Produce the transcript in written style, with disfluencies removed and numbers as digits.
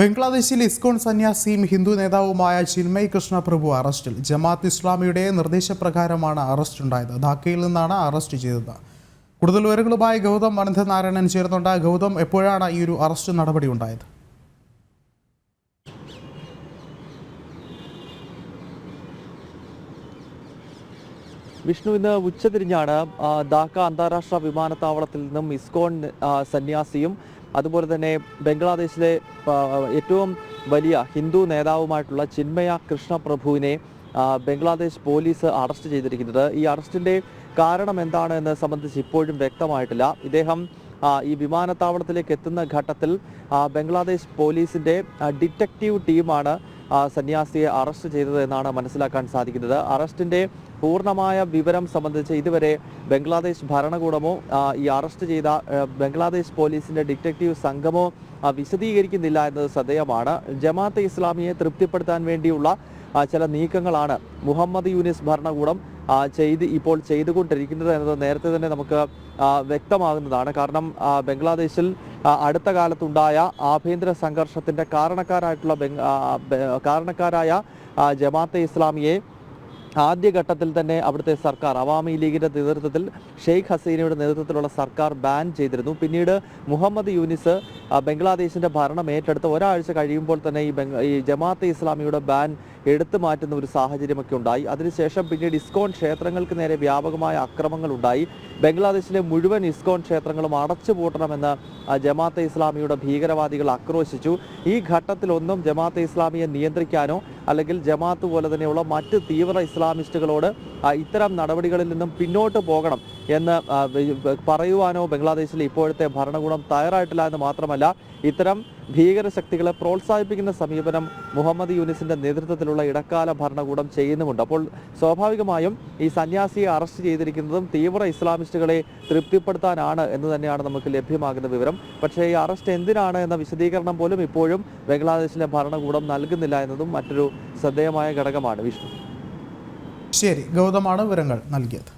ബംഗ്ലാദേശിൽ ഇസ്കോൺ സന്യാസിയും ഹിന്ദു നേതാവുമായ ചിന്മയ് കൃഷ്ണ പ്രഭു അറസ്റ്റിൽ. ജമാഅത്ത് ഇസ്ലാമിയുടെ നിർദ്ദേശപ്രകാരമാണ് അറസ്റ്റ് ഉണ്ടായത്. ധാക്കയിൽ നിന്നാണ് അറസ്റ്റ് ചെയ്തത്. കൂടുതൽ വിവരങ്ങളുമായി ഗൗതം അനന്തനാരായണൻ ചേർന്നുണ്ട്. ഗൗതം, എപ്പോഴാണ് ഈ ഒരു അറസ്റ്റ് നടപടി ഉണ്ടായത്? വിഷ്ണു, ഇന്ന് ഉച്ചതിരിഞ്ഞാണ് ധാക്ക അന്താരാഷ്ട്ര വിമാനത്താവളത്തിൽ നിന്നും ഇസ്കോൺ സന്യാസിയും അതുപോലെ തന്നെ ബംഗ്ലാദേശിലെ ഏറ്റവും വലിയ ഹിന്ദു നേതാവുമായിട്ടുള്ള ചിന്മയ കൃഷ്ണ പ്രഭുവിനെ ബംഗ്ലാദേശ് പോലീസ് അറസ്റ്റ് ചെയ്തിരിക്കുന്നത്. ഈ അറസ്റ്റിൻ്റെ കാരണം എന്താണ് എന്ന് സംബന്ധിച്ച് ഇപ്പോഴും വ്യക്തമായിട്ടില്ല. ഇദ്ദേഹം ഈ വിമാനത്താവളത്തിലേക്ക് എത്തുന്ന ഘട്ടത്തിൽ ബംഗ്ലാദേശ് പോലീസിൻ്റെ ഡിറ്റക്റ്റീവ് ടീമാണ് സന്യാസിയെ അറസ്റ്റ് ചെയ്തത് എന്നാണ് മനസ്സിലാക്കാൻ സാധിക്കുന്നത്. അറസ്റ്റിൻ്റെ പൂർണ്ണമായ വിവരം സംബന്ധിച്ച് ഇതുവരെ ബംഗ്ലാദേശ് ഭരണകൂടമോ ഈ അറസ്റ്റ് ചെയ്ത ബംഗ്ലാദേശ് പോലീസിൻ്റെ ഡിറ്റക്റ്റീവ് സംഘമോ വിശദീകരിക്കുന്നില്ല എന്നത് ശ്രദ്ധേയമാണ്. ജമാഅത്തെ ഇസ്ലാമിയെ തൃപ്തിപ്പെടുത്താൻ വേണ്ടിയുള്ള ചില നീക്കങ്ങളാണ് മുഹമ്മദ് യൂനിസ് ഭരണകൂടം ഇപ്പോൾ ചെയ്തുകൊണ്ടിരിക്കുന്നത് എന്നത് നേരത്തെ തന്നെ നമുക്ക് വ്യക്തമാകുന്നതാണ്. കാരണം ബംഗ്ലാദേശിൽ അടുത്ത കാലത്തുണ്ടായ ആഭ്യന്തര സംഘർഷത്തിൻ്റെ കാരണക്കാരായ ജമാഅത്തെ ഇസ്ലാമിയെ ആദ്യഘട്ടത്തിൽ തന്നെ അവിടുത്തെ സർക്കാർ അവാമി ലീഗിൻ്റെ നേതൃത്വത്തിൽ ഷെയ്ഖ് ഹസീനയുടെ നേതൃത്വത്തിലുള്ള സർക്കാർ ബാൻ ചെയ്തിരുന്നു. പിന്നീട് മുഹമ്മദ് യൂനിസ് ബംഗ്ലാദേശിൻ്റെ ഭരണം ഏറ്റെടുത്ത് ഒരാഴ്ച കഴിയുമ്പോൾ തന്നെ ഈ ജമാഅത്തെ ഇസ്ലാമിയുടെ ബാൻ എടുത്തു മാറ്റുന്ന ഒരു സാഹചര്യമൊക്കെ ഉണ്ടായി. അതിനുശേഷം പിന്നീട് ഇസ്കോൺ ക്ഷേത്രങ്ങൾക്ക് നേരെ വ്യാപകമായ അക്രമങ്ങൾ ഉണ്ടായി. ബംഗ്ലാദേശിലെ മുഴുവൻ ഇസ്കോൺ ക്ഷേത്രങ്ങളും അടച്ചുപൂട്ടണമെന്ന് ജമാഅത്തെ ഇസ്ലാമിയുടെ ഭീകരവാദികൾ ആക്രോശിച്ചു. ഈ ഘട്ടത്തിലൊന്നും ജമാഅത്തെ ഇസ്ലാമിയെ നിയന്ത്രിക്കാനോ അല്ലെങ്കിൽ ജമാഅത്ത് പോലെ തന്നെയുള്ള മറ്റ് തീവ്ര ഇസ്ലാമിസ്റ്റുകളോട് ഇത്തരം നടപടികളിൽ നിന്നും പിന്നോട്ട് പോകണം എന്ന് പറയുവാനോ ബംഗ്ലാദേശിലെ ഇപ്പോഴത്തെ ഭരണകൂടം തയ്യാറായിട്ടില്ല എന്ന് മാത്രമല്ല, ഇത്തരം ഭീകരശക്തികളെ പ്രോത്സാഹിപ്പിക്കുന്ന സമീപനം മുഹമ്മദ് യൂനിസിന്റെ നേതൃത്വത്തിലുള്ള ഇടക്കാല ഭരണകൂടം ചെയ്യുന്നുമുണ്ട്. അപ്പോൾ സ്വാഭാവികമായും ഈ സന്യാസിയെ അറസ്റ്റ് ചെയ്തിരിക്കുന്നതും തീവ്ര ഇസ്ലാമിസ്റ്റുകളെ തൃപ്തിപ്പെടുത്താനാണ് എന്ന് തന്നെയാണ് നമുക്ക് ലഭ്യമാകുന്ന വിവരം. പക്ഷേ ഈ അറസ്റ്റ് എന്തിനാണ് എന്ന വിശദീകരണം പോലും ഇപ്പോഴും ബംഗ്ലാദേശിലെ ഭരണകൂടം നൽകുന്നില്ല എന്നതും മറ്റൊരു ശ്രദ്ധേയമായ ഘടകമാണ്. വിഷ്ണു, ശരി, ഗൗതമാണ് വിവരങ്ങൾ നൽകിയത്.